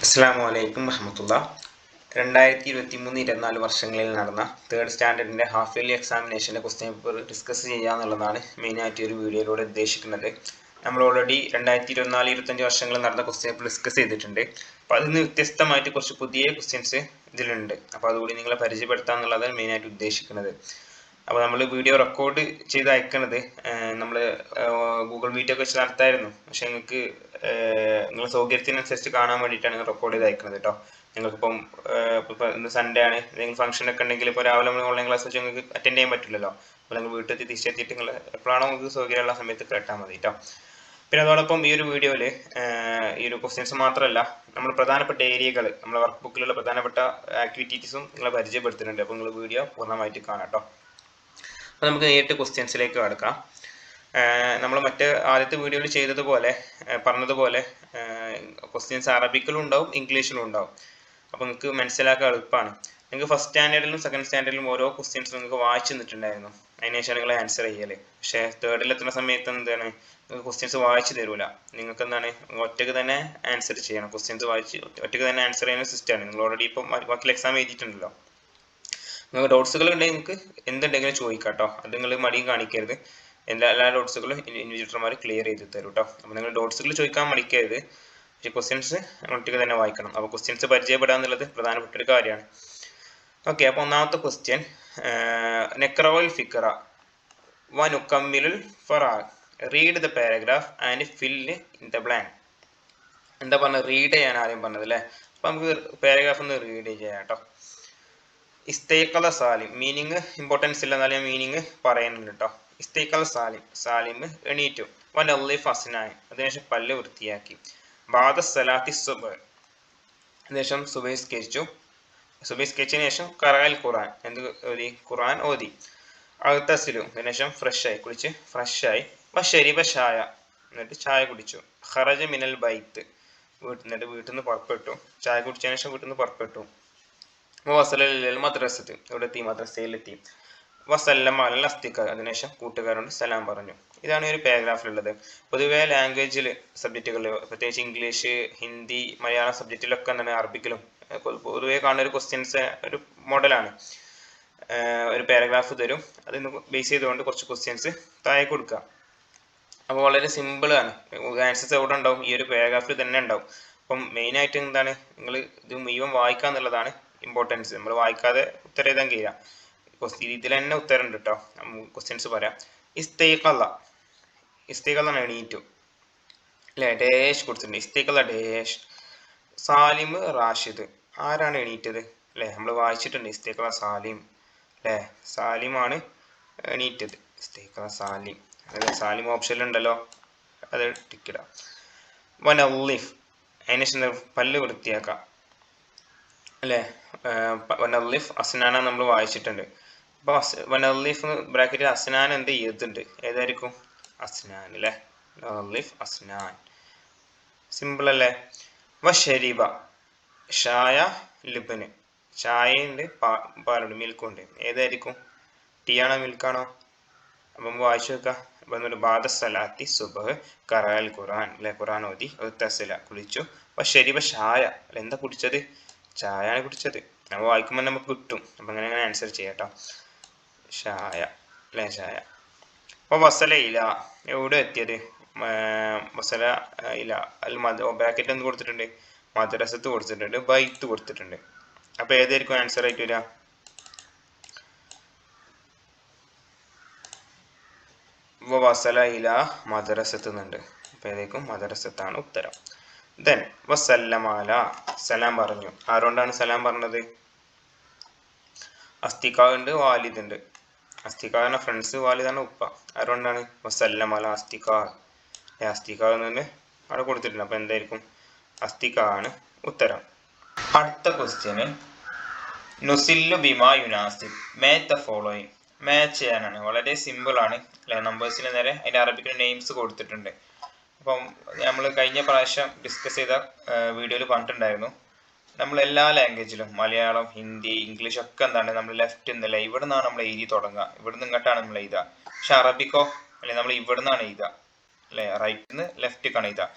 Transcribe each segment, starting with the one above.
അസ്സലാമു അലൈക്കും വറഹ്മത്തുള്ളാ. 2023-24 വർഷങ്ങളിൽ നടന്ന തേർഡ് സ്റ്റാൻഡേർഡിൻ്റെ ഹാഫ് ഇയർലി എക്സാമിനേഷൻ്റെ ക്വസ്റ്റ്യൻ പേപ്പർ ഡിസ്കസ് ചെയ്യുക എന്നുള്ളതാണ് മെയിനായിട്ട് ഒരു വീഡിയോയിലൂടെ ഉദ്ദേശിക്കുന്നത്. നമ്മൾ ഓൾറെഡി 2024-25 വർഷങ്ങളിൽ നടന്ന ക്വസ്റ്റ്യൻ പേപ്പർ ഡിസ്കസ് ചെയ്തിട്ടുണ്ട്. അപ്പോൾ അതിൽ നിന്ന് വ്യത്യസ്തമായിട്ട് കുറച്ച് പുതിയ ക്വസ്റ്റ്യൻസ് ഇതിലുണ്ട്. അപ്പോൾ അതുകൂടി നിങ്ങളെ പരിചയപ്പെടുത്തുക എന്നുള്ളതാണ് മെയിനായിട്ട് ഉദ്ദേശിക്കുന്നത്. അപ്പോൾ നമ്മൾ വീഡിയോ റെക്കോർഡ് ചെയ്ത് അയക്കുന്നത് നമ്മൾ ഗൂഗിൾ മീറ്റൊക്കെ വെച്ച് നടത്തായിരുന്നു. പക്ഷെ നിങ്ങൾക്ക് നിങ്ങളുടെ സൗകര്യത്തിനനുസരിച്ച് കാണാൻ വേണ്ടിയിട്ടാണ് റെക്കോർഡ് ചെയ്ത് അയക്കുന്നത് കേട്ടോ. നിങ്ങൾക്കിപ്പം ഇപ്പോൾ ഇന്ന് സൺഡേ ആണ്, എന്തെങ്കിലും ഫംഗ്ഷനൊക്കെ ഉണ്ടെങ്കിൽ ഇപ്പോൾ രാവിലെ നമ്മൾ ഓൺലൈൻ ക്ലാസ് വെച്ച് നിങ്ങൾക്ക് അറ്റൻഡ് ചെയ്യാൻ പറ്റില്ലല്ലോ. അപ്പോൾ നിങ്ങൾ വീട്ടിൽ തിരിച്ചെത്തിയിട്ട് നിങ്ങൾ എപ്പോഴാണോ നിങ്ങൾക്ക് സൗകര്യമുള്ള സമയത്ത് കേട്ടാൽ മതി കേട്ടോ. പിന്നെ അതോടൊപ്പം ഈ ഒരു വീഡിയോയിൽ ഈ ഒരു ക്വസ്റ്റ്യൻസ് മാത്രമല്ല, നമ്മൾ പ്രധാനപ്പെട്ട ഏരിയകൾ, നമ്മുടെ വർക്ക് ബുക്കിലുള്ള പ്രധാനപ്പെട്ട ആക്ടിവിറ്റീസും നിങ്ങളെ പരിചയപ്പെടുത്തുന്നുണ്ട്. അപ്പോൾ നിങ്ങൾ വീഡിയോ പൂർണ്ണമായിട്ട് കാണാം കേട്ടോ. അപ്പോൾ നമുക്ക് നേരിട്ട് ക്വസ്റ്റ്യൻസിലേക്ക് കടക്കാം. നമ്മൾ ആദ്യത്തെ വീഡിയോയിൽ ചെയ്തതുപോലെ പറഞ്ഞതുപോലെ ക്വസ്റ്റ്യൻസ് അറബിക്കിലും ഉണ്ടാവും, ഇംഗ്ലീഷിലും ഉണ്ടാവും. അപ്പോൾ നിങ്ങൾക്ക് മനസ്സിലാക്കാൻ എളുപ്പമാണ്. നിങ്ങൾക്ക് ഫസ്റ്റ് സ്റ്റാൻഡേർഡിലും സെക്കൻഡ് സ്റ്റാൻഡേർഡിലും ഓരോ ക്വസ്റ്റ്യൻസ് നിങ്ങൾക്ക് വായിച്ചു തന്നിട്ടുണ്ടായിരുന്നു. അതിനുശേഷം നിങ്ങൾ ആൻസർ ചെയ്യല്. പക്ഷേ തേർഡിൽ എത്തുന്ന സമയത്ത് എന്താണ്, നിങ്ങൾക്ക് ക്വസ്റ്റ്യൻസ് വായിച്ചു തരൂല. നിങ്ങൾക്ക് എന്താണ്, ഒറ്റയ്ക്ക് തന്നെ ആൻസർ ചെയ്യണം. ക്വസ്റ്റ്യൻസ് വായിച്ച് ഒറ്റയ്ക്ക് തന്നെ ആൻസർ ചെയ്യുന്ന സിസ്റ്റമാണ്. നിങ്ങൾ ഓൾറെഡി ഇപ്പം ബാക്കി എക്സാം എഴുതിയിട്ടുണ്ടല്ലോ. നിങ്ങൾക്ക് ഡൗട്ട്സുകൾ ഉണ്ടെങ്കിൽ നിങ്ങൾക്ക് എന്തുണ്ടെങ്കിലും ചോദിക്കാം കേട്ടോ. അത് നിങ്ങൾ മടിയും കാണിക്കരുത്. എല്ലാ ഡൗട്ട്സുകളും ഇൻവിജിലേറ്റർമാർ ക്ലിയർ ചെയ്ത് തരും കേട്ടോ. അപ്പോൾ നിങ്ങൾ ഡൗട്ട്സുകൾ ചോദിക്കാൻ മടിക്കരുത്. പക്ഷേ ക്വസ്റ്റ്യൻസ് ഒറ്റയ്ക്ക് തന്നെ വായിക്കണം. അപ്പോൾ ക്വസ്റ്റ്യൻസ് പരിചയപ്പെടുക എന്നുള്ളത് പ്രധാനപ്പെട്ട ഒരു കാര്യമാണ്. ഓക്കെ, അപ്പോൾ ഒന്നാമത്തെ ക്വസ്റ്റ്യൻ, നെക്റവൽ ഫിക്ര വനുക്കമ്മിലുൽ ഫറാഗ്, read the paragraph and fill in the blank. എന്താ പറഞ്ഞത്, റീഡ് ചെയ്യാൻ ആദ്യം പറഞ്ഞത് അല്ലേ. അപ്പോൾ നമുക്ക് പാരഗ്രാഫ് ഒന്ന് റീഡ് ചെയ്യാം കേട്ടോ. ഇസ്തൈഖല സാലിം, മീനിങ് ഇമ്പോർട്ടൻസ് ഇല്ല, എന്നാലും ഞാൻ മീനിങ് പറയുന്നുണ്ട് കേട്ടോ. ഇസ്തൈഖല സാലിം, സാലിം എണീറ്റു. വനല്ലിഫ് അസ്നാൻ, അതിനുശേഷം പല്ല് വൃത്തിയാക്കി. ബാദ സലാത്തി സുബ്ഹ്, അതിനുശേഷം സുബഹിസ്കരിച്ചു. സുബഹിസ്കരിച്ചതിന് ശേഷം ഖറഅൽ ഖുർആൻ, എന്ത് ഓതി, ഖുർആൻ ഓതി. അഗ്തസിലു, അതിനുശേഷം ഫ്രഷായി, കുളിച്ച് ഫ്രഷായി. വശരിബ ഷായ, എന്നിട്ട് ചായ കുടിച്ചു. ഖറജ മിനൽ ബൈത്ത്, എന്നിട്ട് വീട്ടിൽ നിന്ന് പുറപ്പെട്ടു. ചായ കുടിച്ചതിന് ശേഷം വീട്ടിൽ നിന്ന് പുറപ്പെട്ടു. വസലൽ മദ്രസത്ത്, ഇവിടെ എത്തി, മദ്രസയിലെത്തി. വസല്ലമ അൽ അസ്തിഖ, അതിനുശേഷം കൂട്ടുകാരോട് സലാം പറഞ്ഞു. ഇതാണ് ഈ ഒരു പാരഗ്രാഫിലുള്ളത്. പൊതുവെ ലാംഗ്വേജിൽ സബ്ജക്റ്റുകളിൽ, പ്രത്യേകിച്ച് ഇംഗ്ലീഷ്, ഹിന്ദി, മലയാളം സബ്ജക്റ്റിലൊക്കെ എന്താണ്, അറബിക്കിലും പൊതുവെ കാണുന്ന ഒരു ക്വസ്റ്റ്യൻസ് ഒരു മോഡലാണ്. ഒരു പാരഗ്രാഫ് തരും, അതിന് ബേസ് ചെയ്തുകൊണ്ട് കുറച്ച് ക്വസ്റ്റ്യൻസ് താഴെ കൊടുക്കുക. അപ്പോൾ വളരെ സിമ്പിളാണ്. ആൻസേഴ്സ് എവിടെ ഉണ്ടാവും, ഈ ഒരു പാരഗ്രാഫിൽ തന്നെ ഉണ്ടാവും. അപ്പം മെയിനായിട്ട് എന്താണ്, നിങ്ങൾ ഇത് മുഴുവൻ വായിക്കുക എന്നുള്ളതാണ് ഇമ്പോർട്ടൻസ്. നമ്മൾ വായിക്കാതെ ഉത്തരം എഴുതാൻ കഴിയില്ല. ഇതിൽ തന്നെ ഉത്തരം ഉണ്ട് കേട്ടോ. ക്വസ്റ്റ്യൻസ് പറയാം. ഇസ്തൈഖല, ഇസ്തൈഖല എണീറ്റു അല്ലേ, ഡേഷ് കൊടുത്തിട്ടുണ്ട്. ഇസ്തൈഖല ഡേഷ് സാലിം റാഷിദ്, ആരാണ് എണീറ്റത് അല്ലേ, നമ്മൾ വായിച്ചിട്ടുണ്ട്. ഇസ്തൈഖല സാലിം അല്ലേ, സാലിമാണ് എണീറ്റത്. ഇസ്തൈഖല സാലിം, അതായത് സാലിം ഓപ്ഷനിലുണ്ടല്ലോ, അത് ടിക്കിടാം. വനല്ലിഫ്, അതിനുശേഷം പല്ല് വൃത്തിയാക്കാം അല്ലേ. വനല്ലിഫ് അസ്നാന നമ്മൾ വായിച്ചിട്ടുണ്ട്. അപ്പോൾ വനല്ലിഫ് ബ്രാക്കറ്റിൽ അസ്നാൻ എന്ത് ചെയ്തിട്ടുണ്ട്, ഏതായിരിക്കും, അസ്നാൻ അല്ലേ. വനല്ലിഫ് അസ്നാൻ, സിമ്പിൾ അല്ലേ. വശരിബ ഷായ ലിബന്, ചായയുണ്ട്, പാലുണ്ട്, മിൽക്കുണ്ട്, ഏതായിരിക്കും, ടീ ആണോ മിൽക്കാണോ. അപ്പം വായിച്ചു വെക്കുക. അപ്പം എന്നിട്ട് ബാദ സലാത്തി സുബ്ഹ് ഖറഅൽ ഖുർആൻ അല്ലെ, ഖുർആൻ ഓതി. തസില, കുളിച്ചു. വശരിബ ഷായ അല്ല, എന്താ കുടിച്ചത്, ചായയാണ് കുടിച്ചത്. നമ്മൾ വായിക്കുമ്പോൾ നമുക്ക് കിട്ടും. അപ്പം അങ്ങനെ ആൻസർ ചെയ്യാം കേട്ടോ. ഷായ അല്ലേ, ചായ. അപ്പോൾ വസല ഇല, എവിടെ എത്തിയത്, വസല ഇല അൽ ബ്രാക്കറ്റ് എന്ത് കൊടുത്തിട്ടുണ്ട്, മദ്രസത്ത് കൊടുത്തിട്ടുണ്ട്, ബൈത്ത് കൊടുത്തിട്ടുണ്ട്. അപ്പോൾ ഏതായിരിക്കും ആൻസർ ആയിട്ട് വരിക, വസല ഇല മദ്രസത്ത് എന്നുണ്ട്. അപ്പോൾ ഏതായിരിക്കും, മദ്രസത്താണ് ഉത്തരം. ദെൻ വസല്ലമാല, സലാം പറഞ്ഞു. ആരോണ്ടാണ് സലാം പറഞ്ഞത്, അസ്തിഖാവുണ്ട്, വാലിദ് ഉണ്ട്. അസ്തിഖാറിന്റെ ഫ്രണ്ട്സ്, വാലിദാണ് ഉപ്പ. ആരോണ്ടാണ്, വസല്ലമാല അസ്തിഖാ, അസ്തിഖാ എന്ന് അവിടെ കൊടുത്തിട്ടുണ്ട്. അപ്പോൾ എന്തായിരിക്കും, അസ്തിഖാണ് ഉത്തരം. അടുത്ത ക്വസ്റ്റ്യന്, നുസില്ലു ബിമാ യുനാസിബ് മാച്ച് ദ ഫോളോയിങ്, മാച്ച് ചെയ്യാനാണ്. വളരെ സിമ്പിൾ ആണ് അല്ലെ. നമ്പേഴ്സിന് നേരെ അതിൻ്റെ അറബിക്കിന് നെയിംസ് കൊടുത്തിട്ടുണ്ട്. അപ്പം നമ്മൾ കഴിഞ്ഞ പ്രാവശ്യം ഡിസ്കസ് ചെയ്ത വീഡിയോയിൽ പറഞ്ഞിട്ടുണ്ടായിരുന്നു, നമ്മൾ എല്ലാ ലാംഗ്വേജിലും മലയാളം, ഹിന്ദി, ഇംഗ്ലീഷ് ഒക്കെ എന്താണ്, നമ്മൾ ലെഫ്റ്റ് നിന്നല്ല, ഇവിടെ നിന്നാണ് നമ്മൾ എഴുതി തുടങ്ങുക, ഇവിടെ നിന്ന് ഇങ്ങോട്ടാണ് നമ്മൾ എഴുതുക. പക്ഷെ അറബിക്കോ അല്ലെ, നമ്മൾ ഇവിടെ നിന്നാണ് എഴുതുക അല്ലെ, റൈറ്റ് നിന്ന് ലെഫ്റ്റ് കാണുക.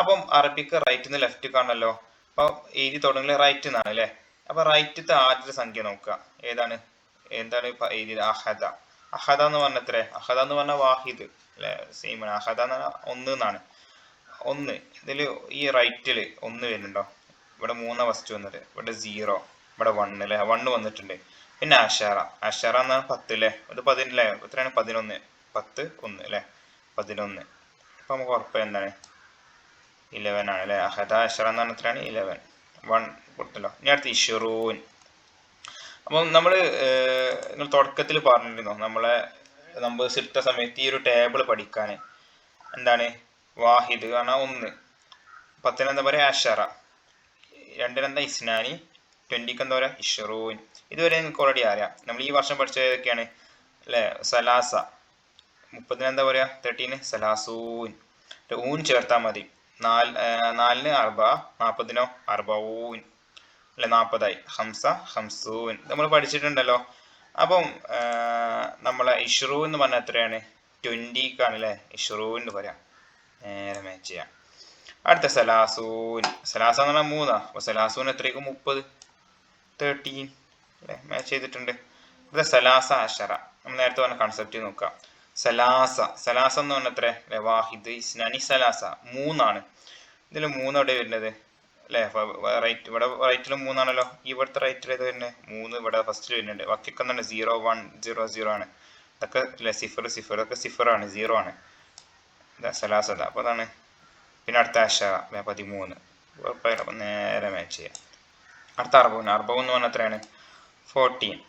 അപ്പം അറബിക്ക് റൈറ്റ് നിന്ന് ലെഫ്റ്റ് കാണല്ലോ. അപ്പോൾ എഴുതി തുടങ്ങുന്നത് റൈറ്റ് എന്നാണ് അല്ലേ. അപ്പോൾ റൈറ്റത്തെ ആദ്യത്തെ സംഖ്യ നോക്കുക. എന്താണ് എഴുതിയത്? അഹദ. അഹദ എന്ന് പറഞ്ഞ എത്ര? അഹദ എന്ന് പറഞ്ഞാൽ വാഹിദ് അല്ലെ, സെയിം ആണ്. അഹദ എന്ന് പറഞ്ഞാൽ 1 എന്നാണ്. 1 ഇതിൽ ഈ റൈറ്റിൽ 1 വരുന്നുണ്ടോ? ഇവിടെ 3 ഫസ്റ്റ് വന്നത്, ഇവിടെ 0, ഇവിടെ 1 അല്ലേ, 1 വന്നിട്ടുണ്ട്. പിന്നെ അഷറ. അഷറ എന്നാണ് 10 അല്ലേ, ഇത് 10 അല്ലേ, എത്രയാണ്? 11. 10 1 അല്ലേ, 11. അപ്പൊ നമുക്ക് ഉറപ്പ് എന്താണ്? 11 ആണ് അല്ലേ. അഹദ അഷറ എന്ന് പറഞ്ഞാൽ എത്രയാണ്? 11. 1 കൊടുത്തല്ലോ. ഇനി അടുത്ത് ഇഷ്റൂൻ. അപ്പം നമ്മൾ നിങ്ങൾ തുടക്കത്തിൽ പറഞ്ഞിരുന്നു നമ്മളെ നമ്പേഴ്സ് ഇട്ട സമയത്ത് ഈ ഒരു ടേബിൾ പഠിക്കാൻ എന്താണ്? വാഹിദ് പറഞ്ഞാൽ 1, 10 എന്താ പറയുക? അഷറ, 2 എന്താ? ഇസ്നാനി, 20 എന്താ പറയുക? ഇഷ്റൂൻ. ഇതുവരെ നിങ്ങൾക്ക് ഓൾറെഡി അറിയാം. നമ്മൾ ഈ വർഷം പഠിച്ചത് ഏതൊക്കെയാണ് അല്ലേ? സലാസ. 30 എന്താ പറയുക? 13 സലാസൂൻ. ഊൻ ചേർത്താൽ മതി. 4 അർബ, 40 അർബഊൻ അല്ലെ, 40 ഹംസ ഹംസൂൻ. നമ്മൾ പഠിച്ചിട്ടുണ്ടല്ലോ. അപ്പം നമ്മളെ ഇഷ്റൂ എന്ന് പറഞ്ഞാൽ എത്രയാണ്? 20 അല്ലേ ഇഷ്റൂ എന്ന് പറയാം. നേരെ മാച്ച് ചെയ്യാം. അടുത്ത സലാസൂൻ. സലാസ എന്ന് പറഞ്ഞാൽ 3. അപ്പൊ സലാസൂൻ എത്രയ്ക്കും? 30, 13 അല്ലെ, മാച്ച് ചെയ്തിട്ടുണ്ട്. അടുത്ത സലാസ അഷറ. നമ്മൾ നേരത്തെ പറഞ്ഞ കൺസെപ്റ്റ് നോക്കാം. സലാസ. സലാസ എന്ന് പറഞ്ഞാൽ എത്ര? വാഹിദ് ഇസ്നാനി സലാസ. 3 ആണ്. ഇതിൽ 3 എവിടെ വരുന്നത് അല്ലേ? റൈറ്റ്, ഇവിടെ റൈറ്റിൽ 3 ആണല്ലോ. ഇവിടുത്തെ റൈറ്റിൽ ഏത് വരുന്നത്? 3 ഇവിടെ ഫസ്റ്റിൽ വരുന്നുണ്ട്. ബാക്കിയൊക്കെ എന്താണ്? 0 1 0 0 ആണ്. ഇതൊക്കെ അല്ലേ 0 0, ഇതൊക്കെ 0 ആണ്, 0 ആണ്. സലാസത. അപ്പോൾ അതാണ്. പിന്നെ അടുത്ത അഷറ 13. അപ്പം നേരെ മാച്ച് ചെയ്യാം. അടുത്ത അർബഊൻ. അർബഊൻ എന്ന് പറഞ്ഞാൽ എത്രയാണ്? 14.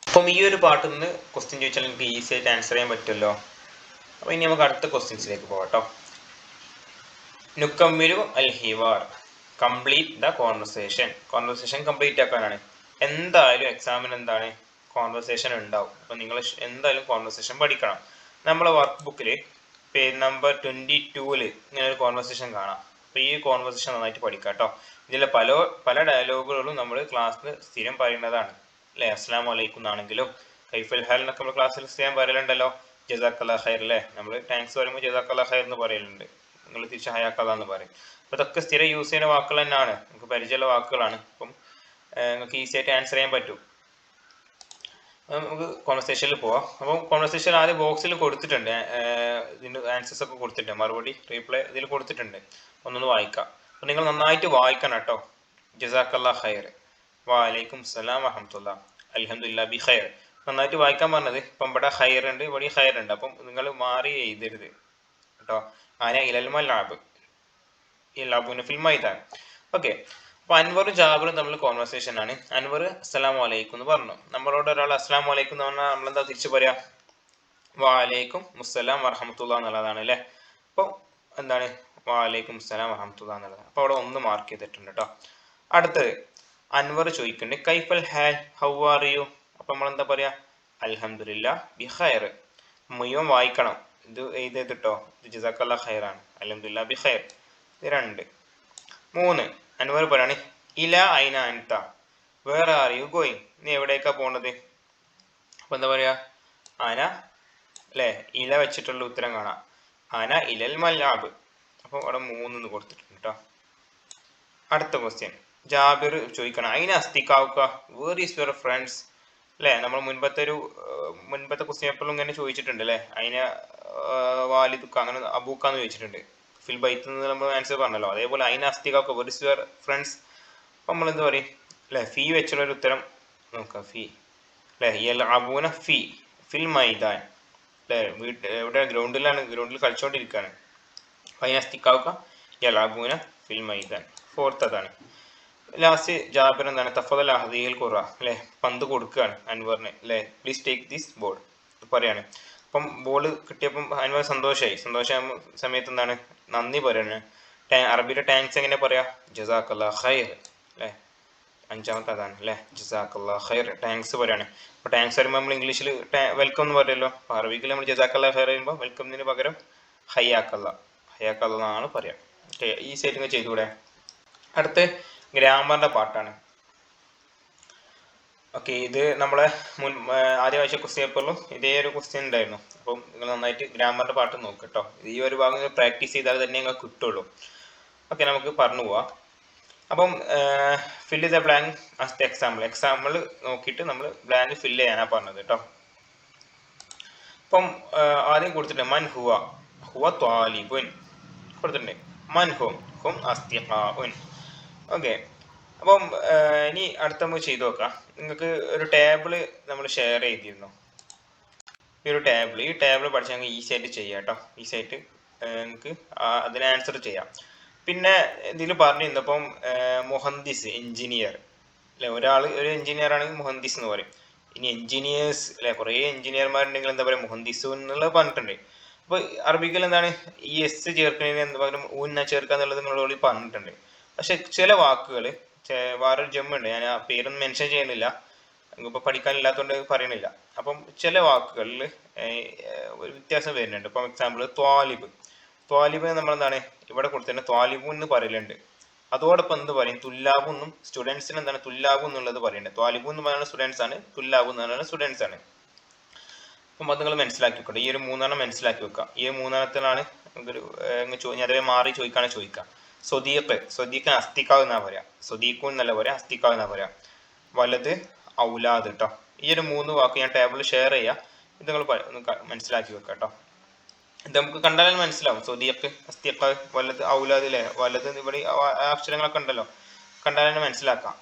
അപ്പം ഈ ഒരു പാട്ടിൽ നിന്ന് ക്വസ്റ്റ്യൻ ചോദിച്ചാൽ നിങ്ങൾക്ക് ഈസി ആയിട്ട് ആൻസർ ചെയ്യാൻ പറ്റുമല്ലോ. അപ്പോൾ ഇനി നമുക്ക് അടുത്ത ക്വസ്റ്റ്യൻസിലേക്ക് പോകാം കേട്ടോ. നുക്കമ്മിലു അൽ ഹിവാർ. Complete the conversation. Conversation complete ആക്കാനാണ്. എന്തായാലും എക്സാമിന് എന്താണ്? കോൺവെർസേഷൻ ഉണ്ടാവും. അപ്പം നിങ്ങൾ എന്തായാലും കോൺവെർസേഷൻ പഠിക്കണം. നമ്മളെ വർക്ക് ബുക്കിൽ പേജ് നമ്പർ 22 ഇങ്ങനെ ഒരു കോൺവെർസേഷൻ കാണാം. അപ്പോൾ ഈ കോൺവെർസേഷൻ നന്നായിട്ട് പഠിക്കാം കേട്ടോ. ഇതിലെ പല ഡയലോഗുകളും നമ്മൾ ക്ലാസ്സിൽ സ്ഥിരം പറയുന്നതാണ് അല്ലേ. അസ്സലാമു അലൈക്കും എന്നാണെങ്കിലും കൈഫൽ ഹാൽ എന്നൊക്കെ നമ്മൾ ക്ലാസ്സിൽ സ്ഥിരം പറയലുണ്ടല്ലോ. ജസാക്കല്ലാഹ് ഖൈർ അല്ലേ. നമ്മൾ താങ്ക്സ് പറയുമ്പോൾ ജസാക്കല്ലാഹ് ഖൈർ എന്ന് പറയലുണ്ട്. നിങ്ങൾ തിരിച്ച് ഹയാക്കല്ലാഹ് എന്ന് പറയും. അപ്പോൾ ഇതൊക്കെ സ്ഥിരം യൂസ് ചെയ്യുന്ന വാക്കുകൾ തന്നെയാണ്, നമുക്ക് പരിചയമുള്ള വാക്കുകളാണ്. അപ്പം നിങ്ങൾക്ക് ഈസി ആയിട്ട് ആൻസർ ചെയ്യാൻ പറ്റും. നമുക്ക് കോൺവെർസേഷനിൽ പോവാം. അപ്പം കോൺവെർസേഷൻ ആദ്യം ബോക്സിൽ കൊടുത്തിട്ടുണ്ട്, ഇതിൻ്റെ ആൻസേഴ്സ് ഒക്കെ കൊടുത്തിട്ടുണ്ട്, മറുപടി റീപ്ലൈ ഇതിൽ കൊടുത്തിട്ടുണ്ട്. ഒന്നൊന്ന് വായിക്കാം. അപ്പം നിങ്ങൾ നന്നായിട്ട് വായിക്കണം കേട്ടോ. ജസാക്കല്ലാഹ് ഖൈർ, വഅലൈക്കും സലാം വറഹ്മത്തുള്ളാഹി, അൽഹംദുലില്ലാഹി ബി ഖൈർ. നന്നായിട്ട് വായിക്കാൻ പറഞ്ഞത്. ഇപ്പം ഇവിടെ ഖൈർ ഉണ്ട്, ഇവിടെ ഖൈർ ഉണ്ട്. അപ്പം നിങ്ങൾ മാറി എഴുതരുത് കേട്ടോ. ആന ഇലൽമ ലാബ് ഈ ലാബുന ഫിൽ മൈദാൻ. ഓക്കെ. അപ്പോൾ അൻവറും ജാബിറും തമ്മിൽ കോൺവെർസേഷൻ ആണ്. അൻവർ അസ്സലാമു അലൈക്കും എന്ന് പറഞ്ഞു. നമ്മളോട് ഒരാൾ അസ്സലാമു അലൈക്കും എന്ന് പറഞ്ഞാൽ നമ്മളെന്താ തിരിച്ചു പറയാ? വഅലൈക്കും മുസ്സലാം വറഹ്മത്തുള്ളാഹി എന്നുള്ളതാണ് അല്ലേ. അപ്പോൾ എന്താണ്? വഅലൈക്കും മുസ്സലാം വറഹ്മത്തുള്ളാഹി എന്നുള്ളത്. അപ്പോൾ അവിടെ 1 മാർക്ക് ചെയ്തിട്ടുണ്ട് കേട്ടോ. അടുത്തത് അൻവർ ചോദിക്കുന്നുണ്ട് കൈഫൽ ഹാൽ, ഹൗ ആർ യു? അപ്പോൾ നമ്മളെന്താ പറയാ? അൽഹംദുലില്ലാഹ് ബി ഖൈർ. മുഴുവൻ വായിക്കണം. ഇത് എഴുതിട്ടോ. ഇത് ജസാക്കല്ലാഹ് ഖൈറാണ്. അൽഹംദുലില്ലാഹ് ബി ഖൈർ. ഇത് 2. 3 അൻവർ പറയാണ് ഇല ഐന അൻത, വേർ ആർ യു ഗോയിങ്? നീ എവിടേക്കാ പോണത്? അപ്പൊ എന്താ പറയാ? ആന അല്ലേ, ഇല വെച്ചിട്ടുള്ള ഉത്തരം കാണാം. ആന ഇലൽ മലാബ്. അപ്പൊ അവിടെ 3 കൊടുത്തിട്ടുണ്ട് കേട്ടോ. അടുത്ത ക്വസ്റ്റ്യൻ ജാബിർ ചോദിക്കണം ഐന അസ്തിക്കാവുക, വേർ ഈസ് യുവർ ഫ്രണ്ട്സ്? അല്ലേ, നമ്മൾ മുൻപത്തെ ക്വസ്റ്റ്യൻ എപ്പോഴും ഇങ്ങനെ ചോദിച്ചിട്ടുണ്ട് അല്ലേ. അതിന വാലിദുക്ക, അങ്ങനെ അബൂക്കാന്ന് ചോദിച്ചിട്ടുണ്ട്. ഫിൽ ബൈത്ത് നിന്ന് നമ്മൾ ആൻസർ പറഞ്ഞല്ലോ. അതേപോലെ അതിന് അസ്തികാക്ക വെർ ഇസ് യുവർ ഫ്രണ്ട്സ്. അപ്പം നമ്മൾ എന്ത് പറയും അല്ലേ? ഫീ വെച്ചുള്ളൊരു ഉത്തരം നോക്കാം. ഫീ അല്ലേ, യൽഅബൂന ഫീ ഫിൽ മൈദാൻ അല്ലേ. ഇവിടെ ഗ്രൗണ്ടിൽ കളിച്ചുകൊണ്ടിരിക്കുകയാണ്. അതിന് അസ്തികാക്ക യൽഅബൂന ഫിൽ മൈദാൻ. 4th അതാണ്. ലാസ്റ്റ് ജാബിർ എന്താണ്? തഫദൽ അഹദിഹിൽ ഖുറ അല്ലേ, പന്ത് കൊടുക്കുകയാണ് അൻവറിന് അല്ലേ. പ്ലീസ് ടേക്ക് ദിസ് ബോൾ പറയാണ്. അപ്പം ബോൾ കിട്ടിയപ്പം അൻവർ സന്തോഷമായി സമയത്ത് എന്താണ്? നന്ദി പറയാണ്. അറബിയിലെ താങ്ക്സ് എങ്ങനെ പറയാ? ജസാക്കല്ലാഹ് ഖൈർ അല്ലേ. 5ാമത്തെ അതാണ് അല്ലേ, ജസാക്കല്ലാഹ് ഖൈർ. താങ്ക്സ് പറയാണ്. അപ്പോൾ താങ്ക്സ് പറയുമ്പോൾ നമ്മൾ ഇംഗ്ലീഷിൽ വെൽക്കം എന്ന് പറയുമല്ലോ. അപ്പോൾ അറബിക്കിൽ നമ്മൾ ജസാക്കല്ലാഹ് ഖൈർ പറയുമ്പോൾ വെൽക്കംതിന് പകരം ഹയ്യാക്കല്ലാഹ് എന്നാണ് പറയാം. ഓക്കെ, ഈ സെറ്റിങ് ചെയ്തുകൂടെ? അടുത്ത് ഗ്രാമറിന്റെ പാട്ടാണ്. ഓക്കെ, ഇത് നമ്മളെ ആദ്യ ആഴ്ച ക്വസ്റ്റ്യൻ പേപ്പറിലും ഇതേ ഒരു ക്വസ്റ്റ്യൻ ഉണ്ടായിരുന്നു. അപ്പം നിങ്ങൾ നന്നായിട്ട് ഗ്രാമറിന്റെ പാട്ട് നോക്കുക കേട്ടോ. ഈ ഒരു ഭാഗം പ്രാക്ടീസ് ചെയ്താൽ തന്നെ നിങ്ങൾക്ക് കിട്ടുള്ളൂ. ഓക്കെ, നമുക്ക് പറഞ്ഞു പോവാം. അപ്പം fill the blank as the example നോക്കിയിട്ട് നമ്മൾ ബ്ലാങ്ക് ഫില്ല് ചെയ്യാനാണ് പറഞ്ഞത് കേട്ടോ. അപ്പം ആദ്യം കൊടുത്തിട്ടുണ്ട് മൻ ഹുവ, ഹുവ ത്വാലിബുൻ കൊടുത്തിട്ടുണ്ട്. മൻ ഹും അസ്തിഖാഉൻ. ഓക്കെ, അപ്പം ഇനി അടുത്ത നമുക്ക് ചെയ്ത് നോക്കാം. നിങ്ങൾക്ക് ഒരു ടേബിള് നമ്മൾ ഷെയർ ചെയ്തിരുന്നു. ഈ ടേബിൾ പഠിച്ചാൽ ഞങ്ങൾക്ക് ഈസി ആയിട്ട് ചെയ്യാം കേട്ടോ. ഈസി ആയിട്ട് നിങ്ങൾക്ക് അതിന് ആൻസർ ചെയ്യാം. പിന്നെ ഇതിൽ പറഞ്ഞിരുന്നപ്പം മുഹന്ദിസ് എഞ്ചിനീയർ അല്ലെ, ഒരു എഞ്ചിനീയർ ആണെങ്കിൽ മുഹന്ദിസ് എന്ന് പറയും. ഇനി എഞ്ചിനീയേഴ്സ് അല്ലെ, കുറേ എഞ്ചിനീയർമാരുണ്ടെങ്കിൽ എന്താ പറയുക, മുഹന്ദിസു എന്നുള്ളത് പറഞ്ഞിട്ടുണ്ട്. അപ്പോൾ അറബിക്കിൽ എന്താണ് ഈ എസ് ചേർക്കുന്നതിന് എന്താ പകരം ഊന്ന ചേർക്കുക എന്നുള്ളത് നിങ്ങളോട് പറഞ്ഞിട്ടുണ്ട്. പക്ഷെ ചില വാക്കുകൾ വേറൊരു ജമ്മുണ്ട്, ഞാൻ ആ പേരൊന്നും മെൻഷൻ ചെയ്യുന്നില്ല, ഇപ്പോൾ പഠിക്കാനില്ലാത്തതുകൊണ്ട് പറയണില്ല. അപ്പം ചില വാക്കുകളിൽ ഒരു വ്യത്യാസം വരുന്നുണ്ട്. ഇപ്പം എക്സാമ്പിൾ ത്വാലിബ് നമ്മളെന്താണ് ഇവിടെ കൊടുത്തിട്ടുണ്ട്, ത്വാലിബു എന്ന് പറയലുണ്ട്. അതോടൊപ്പം എന്ത് പറയും, തുല്ലാബു എന്നും. സ്റ്റുഡൻസിന് എന്താണ് തുല്ലാബു എന്നുള്ളത് പറയുന്നത്. ത്വാലിബു എന്ന് പറയുന്ന സ്റ്റുഡൻസ് ആണ്, തുല്ലാബു എന്ന് പറയുന്ന സ്റ്റുഡൻസ് ആണ്. അപ്പം അത് നിങ്ങൾ മനസ്സിലാക്കി വെക്കണം. ഈ ഒരു 3 മനസ്സിലാക്കി വെക്കുക. ഈ 3 നമുക്കൊരു അതേ മാറി ചോദിക്കാം. സ്വദീഖ് അസ്തിക്കാവ് എന്നാ പറയാ, സ്വദീഖു എന്നല്ല പറയാ, അസ്തിക്കാവ് എന്നാ പറയാ. വലത് ഔലാദ് കേട്ടോ. ഈ ഒരു 3 വാക്ക് ഞാൻ ടേബിളിൽ ഷെയർ ചെയ്യാം. ഇത് നിങ്ങൾ മനസ്സിലാക്കി വെക്കാം കേട്ടോ. ഇത് നമുക്ക് കണ്ടാലും മനസ്സിലാവും. സ്വദീഖ്, അസ്തിഖാവ്, വലത് ഔലാദ് അല്ലേ, വലത് ഇവിടെ അക്ഷരങ്ങളൊക്കെ ഉണ്ടല്ലോ, കണ്ടാലും മനസ്സിലാക്കാം.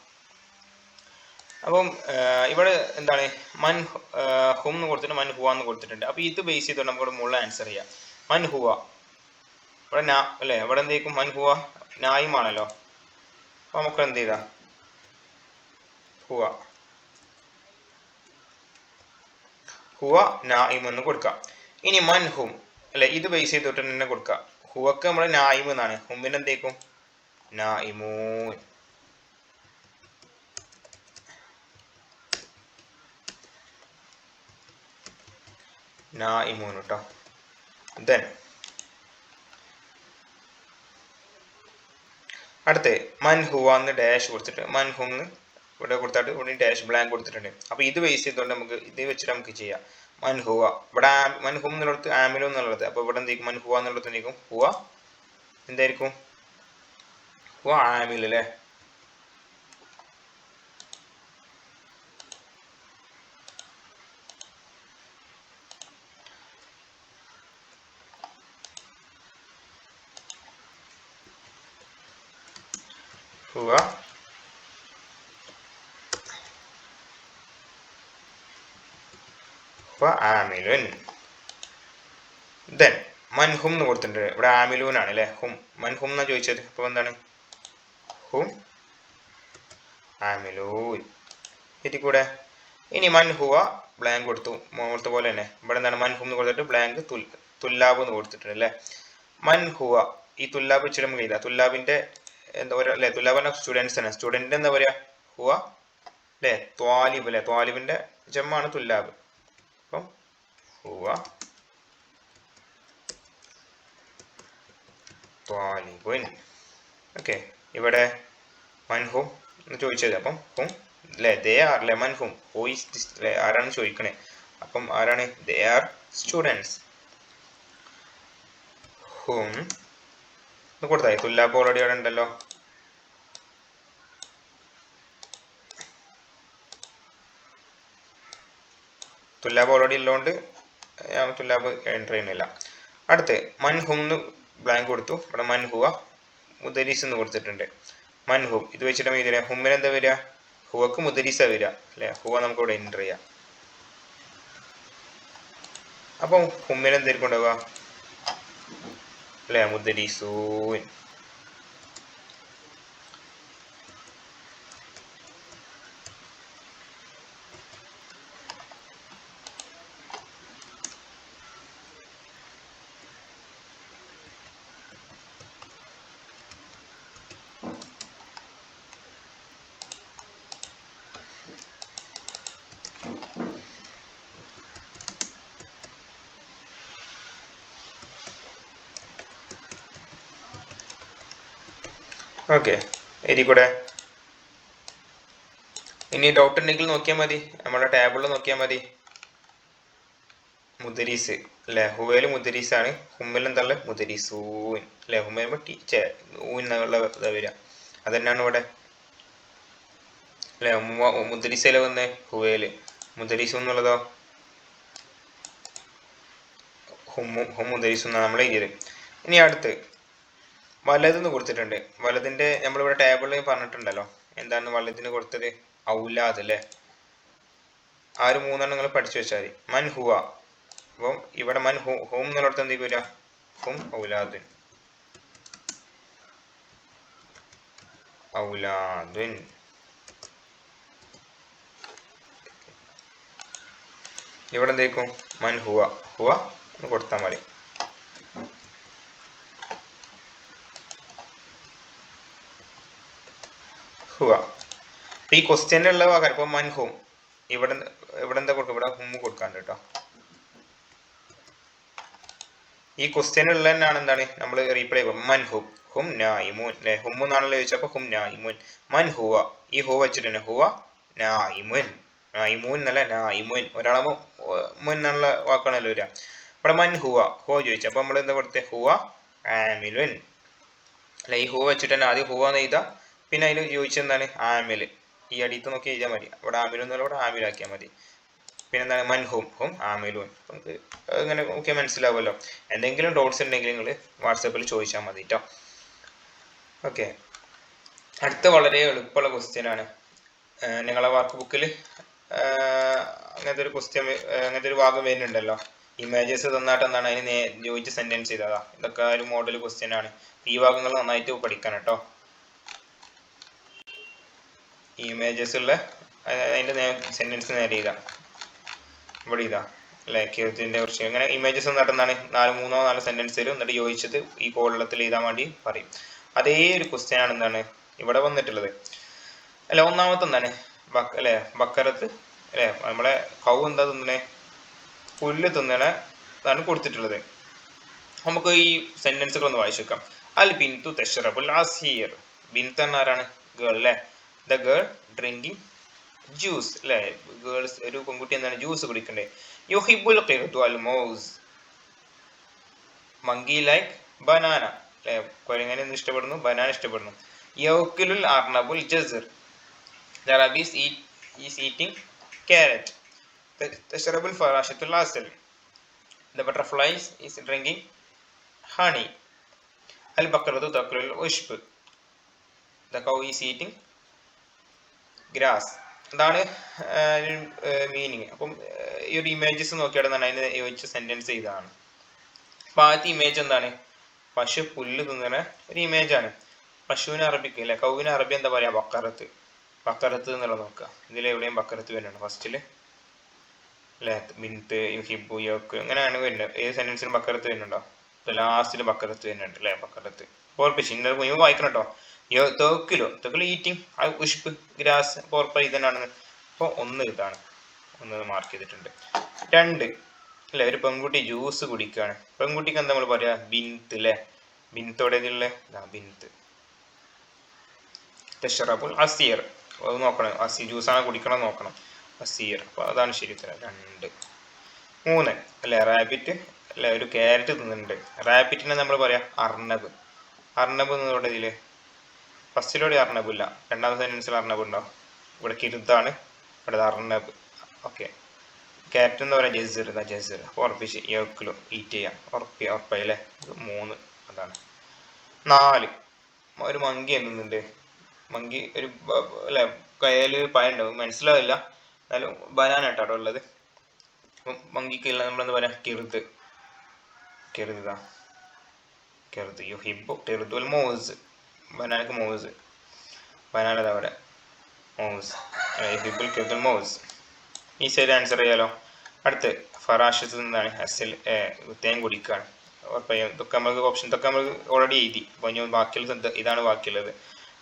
അപ്പം ഇവിടെ എന്താണ് മൻ ഹും എന്ന് കൊടുത്തിട്ട് മൻ ഹുവ എന്ന് കൊടുത്തിട്ടുണ്ട്. അപ്പൊ ഇത് ബേസ് ചെയ്തുകൊണ്ട് നമുക്ക് മുകളിൽ ആൻസർ ചെയ്യാം. മൻ ഹുവ ഇവിടെ നാ അല്ലേ, ഇവിടെ എന്തേക്കും മൻ ഹുവ നായിമാണല്ലോ. അപ്പൊ നമുക്ക് എന്ത് ചെയ്താ ഹുവ നായിം എന്ന് കൊടുക്കാം. ഇനി മൻ ഹും അല്ലെ, ഇത് ബേസ് ചെയ്തിട്ട് തന്നെ കൊടുക്കാം. ഹുവക്ക് നമ്മള് നായിം എന്നാണ്, ഹുമ്മിന് എന്തേക്കും നായിമൂൻ. നായിമൂൻ കേട്ടോ. ദെൻ അടുത്ത് മൻ ഹുവ എന്ന് ഡാഷ് കൊടുത്തിട്ട് മൻ ഹും ഇവിടെ കൊടുത്തിട്ട് ഇവിടെ ഡാഷ് ബ്ലാങ്ക് കൊടുത്തിട്ടുണ്ട്. അപ്പൊ ഇത് ബേസ് ചെയ്തുകൊണ്ട് നമുക്ക് ഇത് വെച്ചിട്ട് നമുക്ക് ചെയ്യാം. മൻ ഹുവ ഇവിടെ മൻ ഹും എന്നുള്ളത് ആമിലു എന്നുള്ളത്. അപ്പൊ ഇവിടെ എന്തെങ്കിലും മൻ ഹുവ എന്നുള്ളത് എന്തെങ്കിലും ഹുവ എന്തായിരിക്കും, ഹുവ ആമിൽ അല്ലേ. ഹുവ ആമിലുൻ. ദെൻ മൻഹും എന്ന് കൊടുത്തിട്ടുണ്ട്. ഇവിടെ ആമിലൂൻ ആണ് അല്ലെ, ഹും മൻഹും എന്നാ ചോദിച്ചത്. അപ്പൊ എന്താണ് ഹും ആമിലൂൻ. കൂടെ ഇനി മൻഹുവ ബ്ലാങ്ക് കൊടുത്തു, മുമ്പത്തെ പോലെ തന്നെ. ഇവിടെ എന്താണ് മൻഹും എന്ന് കൊടുത്തിട്ട് ബ്ലാങ്ക് തുല്ലാബ് എന്ന് കൊടുത്തിട്ടുണ്ട് അല്ലെ. മൻഹുവ ഈ തുല്ലാബ് വെച്ചിട്ട് നമുക്ക് എഴുതാം. തുല്ലാബിന്റെ എന്താ പറയുക അല്ലെ, തുല്ലാബ് പറഞ്ഞ സ്റ്റുഡൻസ് ആണ്. സ്റ്റുഡന്റിന്റെ എന്താ പറയാ ഹുവ അല്ലെ, ത്വാലിബ് അല്ലെ, ത്വാലിബിന്റെ ജമ്മാണ് തുല്ലാബ്. അപ്പം ഹുവ ത്വാലിബുൻ. ഓക്കെ, ഇവിടെ മൻഹും എന്ന് ചോദിച്ചത്. അപ്പം ഹും അല്ലെ, ദേ ആർ അല്ലെ, മൻഹും ഹു ഈസ് ദിസ് അല്ലെ, ആരാണ് ചോദിക്കണേ. അപ്പം ആരാണ്, ദേ ആർ സ്റ്റുഡൻസ്. ഹും കൊടുത്തായി. തുല്ലാബ് ഓൾറെഡി അവിടെ ഉണ്ടല്ലോ. തുല്ലാബ് ഓൾറെഡി ഉള്ളതുകൊണ്ട് ഞാൻ തുല്ലാബ് എൻ്റർ ചെയ്യുന്നില്ല. അടുത്ത് മൻഹും എന്ന് ബ്ലാങ്ക് കൊടുത്തു. ഇവിടെ മൻഹുവ മുദരീസ് എന്ന് കൊടുത്തിട്ടുണ്ട്. മൻഹും ഇത് വെച്ചിട്ട് ഇതിലെ ഹുമ്മിന് എന്താ വരിക, ഹുവക്ക് മുദരീസ വരിക അല്ലെ. ഹുവ നമുക്ക് ഇവിടെ എൻ്റർ ചെയ്യാം. അപ്പം ഹുമ്മിന് എന്തായിരിക്കും ഉണ്ടാവുക അല്ലെ, മുദരീസൂൻ. ഓക്കെ, കൂടെ ഇനി ഡൗട്ട് ഉണ്ടെങ്കിൽ നോക്കിയാൽ മതി, നമ്മുടെ ടേബിളിൽ നോക്കിയാൽ മതി. മുദരീസ് അല്ലെ ഹുവയില് മുദരീസാണ്, ഹുമ്മിൽ എന്താണ് മുദരീസൂൻ അല്ലെ, ഹുമ്മ ടീച്ചർ ഊൻ എന്നുള്ള ഇതാ വരിക. അത് തന്നെയാണ് ഇവിടെ അല്ലെ. മുദരീസയിലെ വന്ന് ഹുവയില്, മുദരീസു എന്നുള്ളതോ ഹും മുദരീസു എന്നാണ് നമ്മൾ എഴുതിയത്. ഇനി അടുത്ത് വലതെന്ന് കൊടുത്തിട്ടുണ്ട്. വലതിന്റെ നമ്മളിവിടെ ടേബിളിൽ പറഞ്ഞിട്ടുണ്ടല്ലോ എന്താണ് വലതിന് കൊടുത്തത്, ഔലാദ് അല്ലെ. ആ ഒരു മൂന്നെണ്ണം നിങ്ങൾ പഠിച്ചു വെച്ചാൽ മതി. മൻ ഹുവ, അപ്പം ഇവിടെ മൻ ഹും എന്നുള്ളടത്ത് എന്തെങ്കിലും വരിക, ഹും ഔലാദുൻ, ഔലാദുൻ. ഇവിടെ എന്തേക്കും മൻ ഹുവ, ഹുവ എന്ന് കൊടുത്താൽ മതി. ഹുവ ഈ ക്വസ്റ്റ്യനിലുള്ള പകരം ഇപ്പൊ മൻ ഹും, ഇവിടെ എന്താ കൊടുക്കുക, ഇവിടെ ഹും കൊടുക്കാണ്ട് കേട്ടോ. ഈ ക്വസ്റ്റ്യനിലുള്ള തന്നെയാണ് എന്താണ് നമ്മൾ റീപ്ലൈ ചെയ്യുക, മൻ ഹും ഹും നായിമൂൻ അല്ലെ. ഹും എന്നാണല്ലോ ചോദിച്ചപ്പോൾ ഹും നായിമൂൻ. മൻ ഹുവ, ഈ ഹുവ വെച്ചിട്ട് തന്നെ ഹുവ നായിമുൻ, നായിമൂൻ എന്നല്ല നായിമുൻ, ഒരാളെ മുൻ എന്നുള്ള വാക്കാണല്ലോ വരിക. ഇവിടെ മൻ ഹുവ, ഹുവ ചോദിച്ചു അപ്പൊ നമ്മൾ എന്താ കൊടുത്തത്, ഹുവ ആമിലുൻ അല്ലെ. ഈ ഹുവ വെച്ചിട്ട് തന്നെ ആദ്യം ഹുവ എന്ന് എഴുതാം, പിന്നെ അതിൽ ചോദിച്ചെന്താണ് ആമിൽ, ഈ അടിയത്ത് നോക്കി എഴുതിയാൽ മതി. ഇവിടെ ആമിലു എന്നുള്ള ഇവിടെ ആമിലാക്കിയാൽ മതി. പിന്നെ എന്താണ് മൻ ഹും ഹും ആമിലുൻ. നമുക്ക് ഇങ്ങനെ നോക്കിയാൽ മനസ്സിലാവുമല്ലോ. എന്തെങ്കിലും ഡൗട്ട്സ് ഉണ്ടെങ്കിൽ നിങ്ങൾ വാട്സാപ്പിൽ ചോദിച്ചാൽ മതി കേട്ടോ. ഓക്കെ, അടുത്ത വളരെ എളുപ്പമുള്ള ക്വസ്റ്റ്യൻ ആണ്. നിങ്ങളെ വർക്ക് ബുക്കിൽ അങ്ങനത്തെ ഒരു ക്വസ്റ്റ്യൻ, അങ്ങനത്തെ ഒരു ഭാഗം വരുന്നുണ്ടല്ലോ. ഇമേജസ് തന്നിട്ട് എന്താണ് അതിന് ചോദിച്ച് സെന്റൻസ് ചെയ്തതാ. ഇതൊക്കെ ഒരു മോഡൽ ക്വസ്റ്റ്യൻ ആണ്. ഈ ഭാഗങ്ങൾ നന്നായിട്ട് പഠിക്കണം കേട്ടോ. ഈ ഇമേജസ് ഉള്ള അതിന്റെ സെന്റൻസ് നേരെ ചെയ്താ ഇവിടെ ഇതാ അല്ലെ, കേരളത്തിന്റെ കുറിച്ച് അങ്ങനെ ഇമേജസ് നടന്നാണ് 4 സെന്റൻസ് തരും. എന്നിട്ട് ചോദിച്ചത് ഈ കോളത്തിൽ എഴുതാൻ വേണ്ടി പറയും. അതേ ഒരു ക്വസ്റ്റ്യൻ ആണ് എന്താണ് ഇവിടെ വന്നിട്ടുള്ളത് അല്ലെ. ഒന്നാമത്തെ എന്താണ് അല്ലെ, ബക്കറത്ത് അല്ലെ, നമ്മളെ കൗ എന്താ തിന്നണേ, പുല്ല് തിന്നണ ഇതാണ് കൊടുത്തിട്ടുള്ളത്. നമുക്ക് ഈ സെന്റൻസുകൾ ഒന്ന് വായിച്ചു വെക്കാം. അൽ ബിന്തു തശ്റബുൽ അസീർ, ബിന്ത് എന്ന ആരാണ്, ഗേൾ അല്ലെ. ദ ഗേൾ ഡ്രിങ്കിങ് ജ്യൂസ് അല്ലെ, ഗേൾസ് ഒരു പെൺകുട്ടി എന്താണ് ജ്യൂസ് കുടിക്കണ്ടേ. യുഹിബുൽ ഖിർദു അൽ മൗസ്, മങ്കി ലൈക്ക് ബനാന അല്ലെ, കുരങ്ങനെ ഇഷ്ടപ്പെടുന്നു, ബനാന ഇഷ്ടപ്പെടുന്നു. യൗക്കിലുൽ അർണബുൽ ജസർ, the rabbits is eating carrot. തശ്റബുൽ ഫറാഷത്തുൽ അസൽ, the butterflies is drinking honey. al baqaratu takulul ushb, the cow is eating grass. അതാണ് മീനിങ്. അപ്പം ഈ ഒരു ഇമേജസ് നോക്കിയാൽ അതിന് യോജിച്ച സെന്റൻസ് ഇതാണ്. അപ്പൊ ആദ്യത്തെ ഇമേജ് എന്താണ്, പശു പുല്ല് തിന്നുന്ന ഒരു ഇമേജ് ആണ്. പശുവിന് അറബിക്ക് അല്ലെ, കൗവിന് അറബി എന്താ പറയാ, ബക്കറത്ത്. ബക്കറത്ത് എന്നുള്ളത് നോക്കുക, ഇതിലെവിടെയും ബക്കറത്ത് വരുന്നുണ്ട് ഫസ്റ്റില് അല്ലെ. ബിന്ത് യുഹിബു യോക്ക് അങ്ങനെയാണ് വരുന്നത്. ഏത് സെന്റൻസിലും ബക്കറത്ത് വരുന്നുണ്ടോ, ലാസ്റ്റിൽ ബക്കറത്ത് വരുന്നുണ്ട് അല്ലെ, ബക്കറത്ത്. ഓർപ്പിച്ച് ഇന്നലെ മുഴുവൻ വായിക്കണം കേട്ടോ. തോക്കിലോ ഈറ്റിംഗ് ഉഷ്പ് ഗ്രാസ് പോർപ്പ ഇതന്നാണ്. അപ്പോൾ ഒന്ന് ഇതാണ്, ഒന്ന് മാർക്ക് ചെയ്തിട്ടുണ്ട്. 2 അല്ലെ, ഒരു പെൺകുട്ടി ജ്യൂസ് കുടിക്കുകയാണ്. പെൺകുട്ടിക്ക് എന്താ നമ്മൾ പറയാ, ബിന്ത് അല്ലെ. ബിന്തോടെ ബിന്ത്. തശ്റബുൽ അസീർ, അത് നോക്കണം, ജ്യൂസാണ് കുടിക്കണം നോക്കണം, അസീർ. അപ്പൊ അതാണ് ശരി ഉത്തരം 2. 3 അല്ലെ, റാബിറ്റ് അല്ലെ, ഒരു ക്യാരറ്റ് തിന്നുന്നുണ്ട്. റാബിറ്റിനെ നമ്മൾ പറയാ അർണബ്. അർണബ് എന്നോടെ ഇതില് ഫസ്റ്റിലൂടെ അർണബ് ഇല്ല, രണ്ടാമത്തെ സെന്റൻസിൽ അർണബ് ഉണ്ടോ, ഇവിടെ കിരുത്താണ്, ഇവിടെ അർണബ്. ഓക്കെ, ക്യാരറ്റ് എന്ന് പറയാം ജസീർ, ജസീർ. അപ്പൊ ഉറപ്പിച്ച് യോക്കിലോ ഈറ്റ് ചെയ്യാം, ഉറപ്പായില്ലേ. 3 അതാണ്. 4 ഒരു മങ്കി എന്നുന്നുണ്ട്. മങ്കി ഒരു അല്ലെ, കയ്യില് പഴം ഉണ്ടാവും, മനസ്സിലാവില്ല, എന്നാലും ബനാന കേട്ടോ ഉള്ളത്. മങ്കിക്ക് നമ്മളെന്താ പറയാ, കിറുത്. കിറുതാ, കിറുത്. യുഹിബു കിറുദുൽ മൗസ്, ബനാനക്ക് മൗസ്, ബനാന അവിടെ മൗസ്. യുഹിബുൽ കിറുദുൽ മൗസ്. ഈ സൈഡ് ആൻസർ ചെയ്യാലോ. അടുത്ത് ഫറാഷത്ത് എന്താണ്, അസൽ തേൻ കുടിക്കുകയാണ്. ഇതൊക്കെ നമുക്ക് ഓപ്ഷൻ ഇതൊക്കെ നമ്മൾ ഓൾറെഡി എഴുതി. അപ്പോൾ ഇനി ബാക്കിയുള്ളത് ഇതാണ് ബാക്കിയുള്ളത്.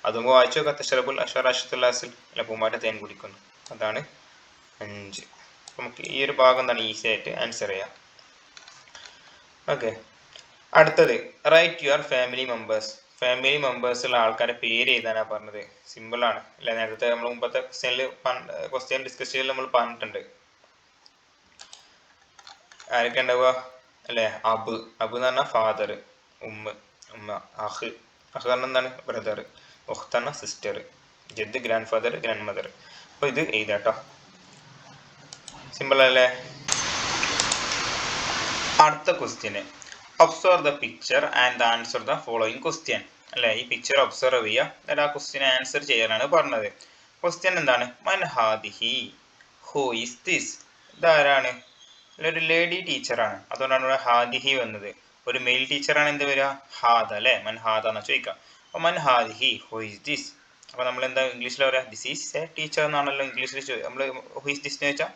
അതും വായിച്ചു നോക്കാം. തശ്റബുൽ ഫറാഷത്തുൽ അസൽ അല്ല, പൂമ്പാറ്റ തേൻ കുടിക്കുന്നു. അതാണ് 5. നമുക്ക് ഈ ഒരു ഭാഗം എന്താണ് ഈസി ആയിട്ട് ആൻസർ ചെയ്യാം. ഓക്കെ, അടുത്തത് write your family members. Family മെമ്പേഴ്സുള്ള ആൾക്കാരുടെ പേര് എഴുതാനാ പറഞ്ഞത്. സിമ്പിൾ ആണ് അല്ലെ. നേരത്തെ നമ്മൾ മുമ്പത്തെ ക്വസ്റ്റ്യൻ ഡിസ്കസ് ചെയ്യൽ നമ്മൾ പറഞ്ഞിട്ടുണ്ട്. ആരൊക്കെ ഉണ്ടാവുക, അല്ലേ? അബ് എന്ന് പറഞ്ഞാൽ ഫാദർ, ഉമ്മ ഉമ്മ, അഹ് പറഞ്ഞാൽ എന്താണ്? ബ്രദർ, ഉഖ്ത് പറഞ്ഞാൽ സിസ്റ്റർ, ജദ് ഗ്രാൻഡ് ഫാദർ, ഗ്രാൻഡ് മദർ. അപ്പോൾ ഇത് എഴുതാട്ടോ. സിമ്പിൾ അല്ലേ? അടുത്ത ക്വസ്റ്റ്യന്, observe the picture and answer the following question. അല്ലെ, ഈ പിക്ചർ ഒബ്സർവ് ചെയ്യുക, എന്നിട്ട് ആ ക്വസ്റ്റ്യൻ ആൻസർ ചെയ്യാനാണ് പറഞ്ഞത്. ക്വസ്റ്റ്യൻ എന്താണ്? മൻ ഹാദിഹി, ഹൂ ഈസ് ദിസ്. ഇതാരാണ്? ഒരു ലേഡി ടീച്ചറാണ്, അതുകൊണ്ടാണ് ഇവിടെ ഹാദിഹി വന്നത്. ഒരു മെയിൽ ടീച്ചറാണ് എന്ത് വരിക? ഹാദ അല്ലെ, മൻ ഹാദ എന്ന് ചോദിക്കാം. അപ്പോൾ മൻ ഹാദിഹി, ഹൂ ഈസ് ദിസ്. അപ്പോൾ നമ്മൾ എന്താ ഇംഗ്ലീഷിൽ പറയാ? ദിസ് ഈസ് എ ടീച്ചർ എന്നാണല്ലോ ഇംഗ്ലീഷിൽ. നമ്മൾ ഹൂ ഈസ് ദിസ് എന്ന് ചോദിച്ചാൽ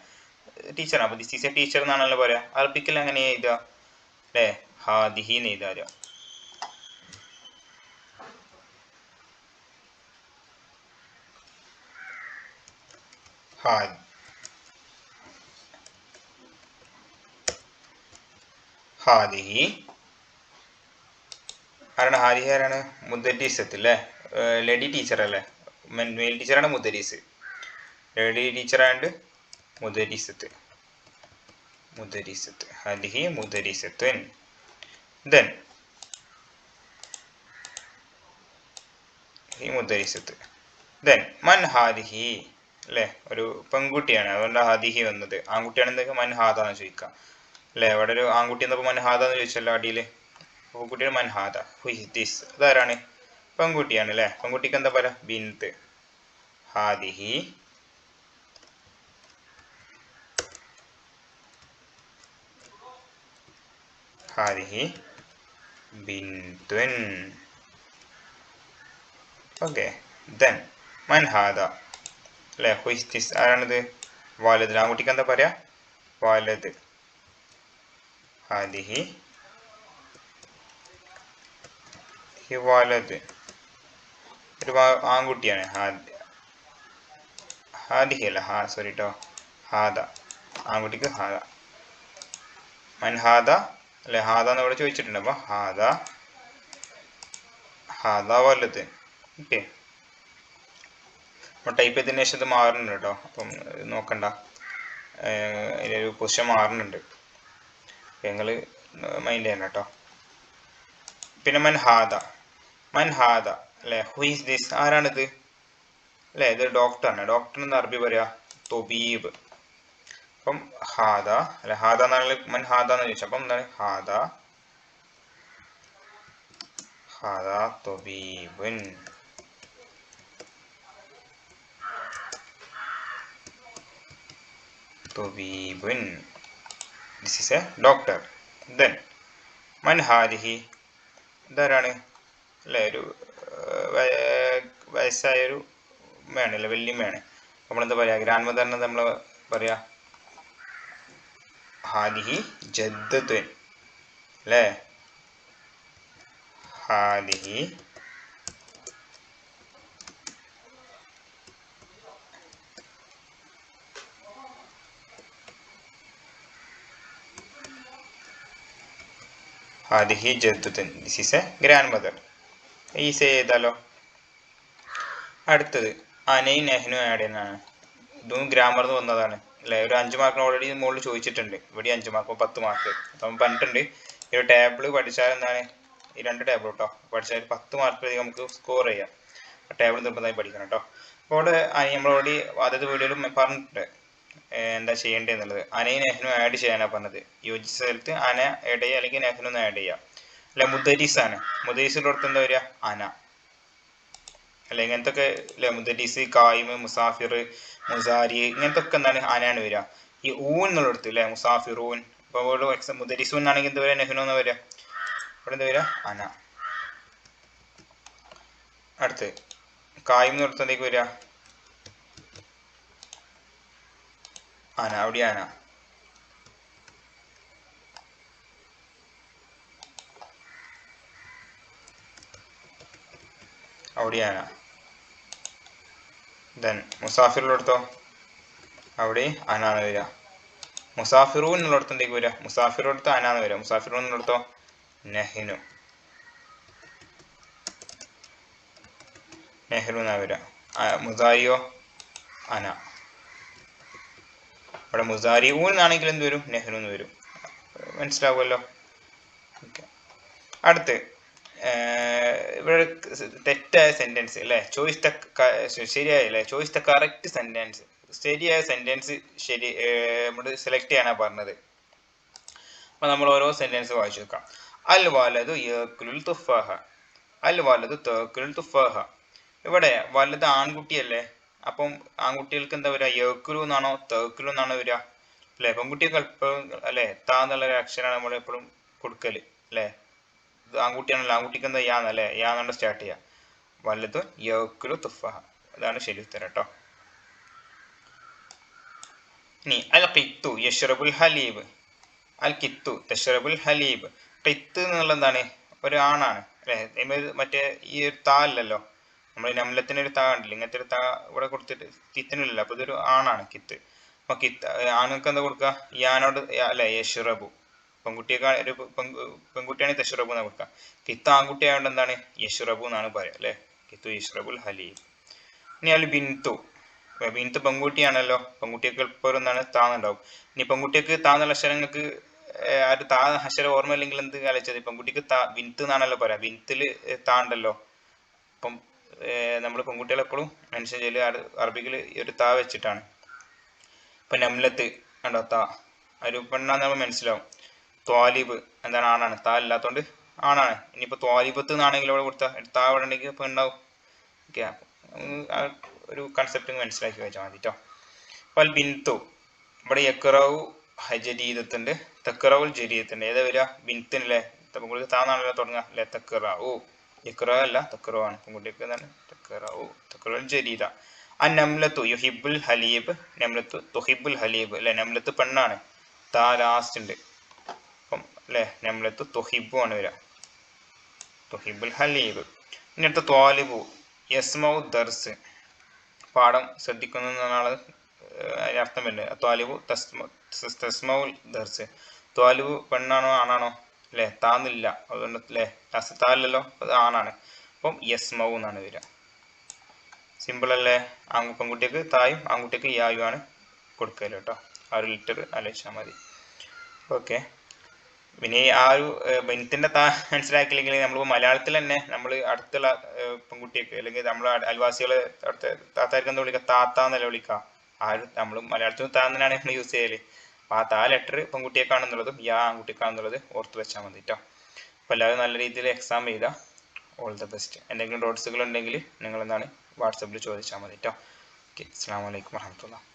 ടീച്ചറാണ്, അപ്പോൾ ദിസ് ഈസ് എ ടീച്ചർ എന്നാണല്ലോ പറയാ. അറബിക്കിൽ അങ്ങനെ എഴുതുക അല്ലേ? ഹാദിഹി എന്ന് എഴുതാ. ഹാദിഹി ആരാണ്? ഹാദിഹി ആരാണ്? മുദ്ദരീസത്ത് അല്ലേ? ലേഡി ടീച്ചർ അല്ലേ? മെയിൽ ടീച്ചറാണ് മുദ്ദരീസ്. ലേഡി ടീച്ചറാണ്ട് മുദ്ദരീസത്ത്. ഹാദിഹി മുദ്ദരീസത്തുൻ. ദെൻ മുദ്ദരീസത്ത്. ദെൻ മൻ ഹാദിഹി അല്ലേ? ഒരു പെൺകുട്ടിയാണ്, അതുകൊണ്ട് ഹാദിഹി വന്നത്. ആൺകുട്ടിയാണെന്നൊക്കെ മൻ ഹാദ എന്ന് ചോദിക്കാം അല്ലേ? അവിടെ ഒരു ആൺകുട്ടി എന്നപ്പോൾ മൻ ഹാദ എന്ന് ചോദിച്ചല്ലോ അടിയിൽ. പെൺകുട്ടിയാണ് മൻ ഹാദ. ഹു ഈസ് ദിസ്, അതാരാണ്? പെൺകുട്ടിയാണ് അല്ലേ? പെൺകുട്ടിക്ക് എന്താ പറയാ? ബിന്ത്. ഹാദിഹി ബിന്തുൻ. ഓക്കെ. ദെൻ മൻ ഹാദ അല്ലേ? ഹു ഈസ് ദിസ്, ആരാണിത്? വാലദ്. ആൺകുട്ടിക്ക് എന്താ പറയാ? വാലദ്. ഹാദിഹി വാലദ്, ഒരു ആൺകുട്ടിയാണ്. ഹാദിഹി അല്ല, സോറി കേട്ടോ, ഹാദ. ആൺകുട്ടിക്ക് ഹാദ. മൻ ഹാദ അല്ലെ? ഹാദ എന്ന് ഇവിടെ ചോദിച്ചിട്ടുണ്ട്. അപ്പോൾ ഹാദ വലത്. ഓക്കെ. അപ്പോൾ ടൈപ്പ് ചെയ്തതിന് ശേഷം ഇത് മാറുന്നുണ്ട് കേട്ടോ, അപ്പം നോക്കണ്ട, അതിലൊരു പൊസിഷൻ മാറുന്നുണ്ട്, നിങ്ങൾ മൈൻഡ് ചെയ്യണം കേട്ടോ. പിന്നെ മൻ ഹാദ അല്ലെ? ഹു ഈസ് ദിസ്, ആരാണിത് അല്ലേ? ഇത് ഡോക്ടറാണ്. ഡോക്ടർ എന്ന് അറബി പറയാ തൊബീബ്. അപ്പം ഹാദ അല്ലെ? ഹാദ എന്നാണ് മൻ ഹാദ എന്ന് ചോദിച്ചു. അപ്പം എന്താണ്? ഹാദ തൊബീബുൻ. This is a doctor. Then മൻ ഹാദിഹി, ഇതാരാണ് അല്ലേ? ഒരു വയസ്സായൊരു ഉമ്മയാണ്, വല്യമ്മയാണ്. നമ്മളെന്താ പറയാ? ഗ്രാൻഡ് മദറിന് നമ്മൾ പറയാ ഹാദിഹി ജദ്ദത്തുൻ അല്ലേ? ഹാദിഹി ജദ്ദത്തുൻ. This is a grandmother. Easy ചെയ്താലോ? അടുത്തത് അനയും നെഹ്നും ആഡ് ചെയ്യുന്നതാണ്. ഇതും ഗ്രാമറിന്ന് വന്നതാണ് അല്ലേ? ഒരു 5 മാർക്കിന് ഓൾറെഡി മുകളിൽ ചോദിച്ചിട്ടുണ്ട്. ഇവിടെ 5 മാർക്ക്, 10 മാർക്ക്. അപ്പം പറഞ്ഞിട്ടുണ്ട് ഈ ഒരു ടേബിൾ പഠിച്ചാൽ എന്താണ്, ഈ 2 ടേബിൾ കേട്ടോ പഠിച്ചാൽ 10 മാർക്കിലധികം നമുക്ക് സ്കോർ ചെയ്യാം. ടേബിൾ നിർബന്ധമായി പഠിക്കണം കേട്ടോ. അപ്പോൾ അവിടെ നമ്മൾ ഓൾറെഡി ആദ്യത്തെ വീഡിയോയിലും പറഞ്ഞിട്ടുണ്ട് എന്താ ചെയ്യേണ്ടതെന്നുള്ളത്. അനയും നെഹ്നും ആഡ് ചെയ്യാനാണ് പറഞ്ഞത്. യോജിച്ച സ്ഥലത്ത് അന ആഡ് ചെയ്യുക, അല്ലെങ്കിൽ നെഹ്നും ആഡ് ചെയ്യുക അല്ലെ? മുദ്ദരീസാണ്. മുദ്ദരീസിൻ്റെ അടുത്ത് എന്താ വരിക? അന അല്ലെ? ഇങ്ങനത്തെ ഒക്കെ അല്ലെ? മുദ്ദരീസ്, കായിമ്, മുസാഫിർ, മുസാരി, ഇങ്ങനത്തെ ഒക്കെ എന്താണ്? അനാണ് വരിക. ഈ ഊൻ എന്നുള്ളടത്ത് അല്ലെ? മുസാഫിറൂൻ. ഇപ്പോൾ മുദ്ദരീസൂൻ ആണെങ്കിൽ എന്ത് വരിക? നെഹ്നു എന്ന് വരിക. ഇവിടെ എന്താ വരിക? അന. അടുത്ത് കായിമ് എന്നുള്ളടത്ത് എന്തൊക്കെ വരിക? അന. അവിടെ അന. അവിടെയാണ്. ദെൻ മുസാഫിറിലെടുത്തോ? അവിടെ അനാന്ന് വരിക. മുസാഫിറൂൻ എന്നുള്ളടത്ത് എന്തൊക്കെ വരിക? മുസാഫിറെടുത്ത് അനാന്ന് വരിക. മുസാഫിറൂൻ എന്നുള്ളടത്തോ? നെഹ്നു എന്നാ വരിക. മുസാരിയോ? അന. ഇവിടെ മുസാരി ഊൻ എന്നാണെങ്കിൽ എന്ത് വരും? നെഹ്നു എന്ന് വരും. മനസ്സിലാവുമല്ലോ? ഓക്കെ. അടുത്ത് ഇവിടെ തെറ്റായ സെന്റൻസ് അല്ലേ, ശരിയായ അല്ലേ, ചോയ്സ് ദ കറക്റ്റ് സെന്റൻസ്. ശരിയായ സെന്റൻസ് നമ്മൾ സെലക്ട് ചെയ്യാനാണ് പറഞ്ഞത്. അപ്പൊ നമ്മൾ ഓരോ സെന്റൻസ് വായിച്ചു നോക്കാം. അൽ വലതു യഅ്കുലുൽ തുഫാഹ, അൽ വലതു തഅ്കുലുൽ തുഫാഹ. ഇവിടെ വലത് ആൺകുട്ടിയല്ലേ, അപ്പം ആൺകുട്ടികൾക്ക് എന്താ വരിക, യഅ്കുലു എന്നാണോ തഅ്കുലു എന്നാണോ വരിക അല്ലെ. പെൺകുട്ടികൾക്ക് എപ്പോഴും അല്ലെ താ എന്നുള്ള അക്ഷരമാണ് നമ്മൾ എപ്പോഴും കൊടുക്കല് അല്ലെ. ഇത് ആൺകുട്ടിയാണല്ലോ, ആൺകുട്ടിക്ക് എന്താ യാന്നല്ലേ, യാന്നാണ് സ്റ്റാർട്ട് ചെയ്യുക. വലതു യഅ്കുലു തുഫാഹ, അതാണ് ശരി ഉത്തരം കേട്ടോ. ഇനി അൽ ഖിത്തു യശ്റബുൽ ഹലീബ്, അൽ കിത്തു തശ്റബുൽ ഹലീബ്. ഖിത്ത് എന്നുള്ള എന്താണ്, ഒരു ആണാണ് അല്ലെ. മറ്റേ ഈ ഒരു താ അല്ലല്ലോ, നമ്മൾ നംലത്തിന് ഒരു താ ഉണ്ടല്ലോ, ഇങ്ങനത്തെ ഒരു താ ഇവിടെ കൊടുത്തിട്ട് കിത്തിനില്ലല്ലോ, അപ്പൊ ഇതൊരു ആണാണ് കിത്ത്. അപ്പൊ കിത്ത് ആണുങ്ങൾക്ക് എന്താ കൊടുക്കുക, യാനോട് അല്ലെ യശ്റബു. പെൺകുട്ടിയൊക്കെ ഒരു പെൺകുട്ടിയാണെങ്കിൽ തശ്റബു എന്നാ കൊടുക്കുക. കിത്ത് ആൺകുട്ടി ആയതുകൊണ്ട് എന്താണ് യശ്റബു എന്നാണ് പറയുക അല്ലെ, കിത്തു യശ്റബുൽ ഹലീബ്. ഇനി അൽ ബിന്തു, ബിന്തു പെൺകുട്ടിയാണല്ലോ, പെൺകുട്ടിയൊക്കെ എളുപ്പം എന്താണ് താന്നുണ്ടാവും. ഇനി പെൺകുട്ടിയൊക്കെ താന്നുള്ള അക്ഷരങ്ങൾക്ക് ആ ഒരു താ അക്ഷരം ഓർമ്മയില്ലെങ്കിൽ എന്ത് കളിച്ചത്, പെൺകുട്ടിക്ക് താ ബിന്ത് എന്നാണല്ലോ പറയാ, ബിന്തില് താ ഉണ്ടല്ലോ. അപ്പം നമ്മൾ പെൺകുട്ടികൾ എപ്പോഴും മെൻഷൻ ചെയ്യല് അറബിക്കിൽ ഒരു താ വെച്ചിട്ടാണ്. ഇപ്പൊ നംലത്ത് കണ്ടോ താ, ഒരു പെണ്ണാന്ന് നമ്മൾ മനസ്സിലാവും. ത്വാലിബ് എന്താണ് ആണാണ്, താ ഇല്ലാത്തോണ്ട് ആണാണ്. ഇനിയിപ്പോ ത്വാലിബത്ത് എന്നാണെങ്കിൽ ഇവിടെ കൊടുത്താ താ ഇവിടെ ഉണ്ടെങ്കിൽ ഇപ്പൊ ഉണ്ടാവും. ഓക്കെ, ഒരു കൺസെപ്റ്റ് മനസ്സിലാക്കി വെച്ചാൽ മതി കേട്ടോ. അപ്പൊ ബിന്തു ഇവിടെ യക്റഉ ജദീദത്തുണ്ട്, തക്റഉൽ ജദീദത്തുണ്ട്. ഏതാ വരിക, ബിന്തിനല്ലേ, പെൺകുട്ടിക്ക് താന്നാണല്ലോ തുടങ്ങുക അല്ലെ, തക്റഉ. യക്റഉ അല്ല തക്റഉ ആണ്, പെൺകുട്ടിക്ക് എന്താണ് തക്റഉ, തക്റഉൽ ജദീദ. നംലത്തു യുഹിബ്ബുൽ ഹലീബ്, നംലത്തു തുഹിബ്ബുൽ ഹലീബ് അല്ലെ, നംലത്ത് പെണ്ണാണ്, താ ലാസ്റ്റ് ഉണ്ട്. അപ്പം അല്ലെ നംലത്തു തുഹിബ്ബു ആണ് വരിക, തുഹിബ്ബുൽ ഹലീബ്. ഇനി അടുത്ത ത്വാലിബു യസ്മഉ ദർസ്, പാഠം ശ്രദ്ധിക്കുന്നു എന്നാണ് അർത്ഥം വരുന്നത്. ത്വാലിബു തസ്മഉൽ ദർസ്, ത്വാലിബു പെണ്ണാണോ ആണാണോ അല്ലെ, താന്നില്ല അതുകൊണ്ട് അല്ലെ, താല്ലല്ലോ, അത് ആണാണ്. അപ്പം യസ്മഉ എന്നാണ് വരിക. സിമ്പിൾ അല്ലേ, പെൺകുട്ടിക്ക് തായും ആൺകുട്ടിക്ക് യായും ആണ് കൊടുക്കല് കേട്ടോ. ആ ഒരു ലിറ്റർ ആലോചിച്ചാൽ മതി. ഓക്കെ. പിന്നെ ആ ഒരു ബിന്തിന്റെ താ മനസ്സിലാക്കിയില്ലെങ്കിൽ നമ്മളിപ്പോൾ മലയാളത്തിൽ തന്നെ നമ്മൾ അടുത്തുള്ള പെൺകുട്ടിയൊക്കെ അല്ലെങ്കിൽ നമ്മളെ അയൽവാസികളെ അടുത്ത താത്താർക്ക് എന്താ വിളിക്കുക, താത്താന്നല്ല വിളിക്കുക. ആ ഒരു നമ്മൾ മലയാളത്തിൽ താ തന്നെയാണ് നമ്മൾ യൂസ് ചെയ്യല്. അപ്പൊ ആ താ ലെറ്റർ പെൺകുട്ടിയേക്കാണെന്നുള്ളതും യാ ആൺകുട്ടിക്കാണെന്നുള്ളത് ഓർത്ത് വെച്ചാൽ മതി കേട്ടോ. അപ്പോൾ എല്ലാവരും നല്ല രീതിയിൽ എക്സാം ചെയ്താൽ ഓൾ ദ ബെസ്റ്റ്. എന്തെങ്കിലും ഡൗട്ട്സുകൾ ഉണ്ടെങ്കിൽ നിങ്ങൾ എന്താണ് വാട്സപ്പിൽ ചോദിച്ചാൽ മതി കേട്ടോ. ഓക്കെ, അസ്സലാമു അലൈക്കും വറഹ്മത്തുള്ളാഹി.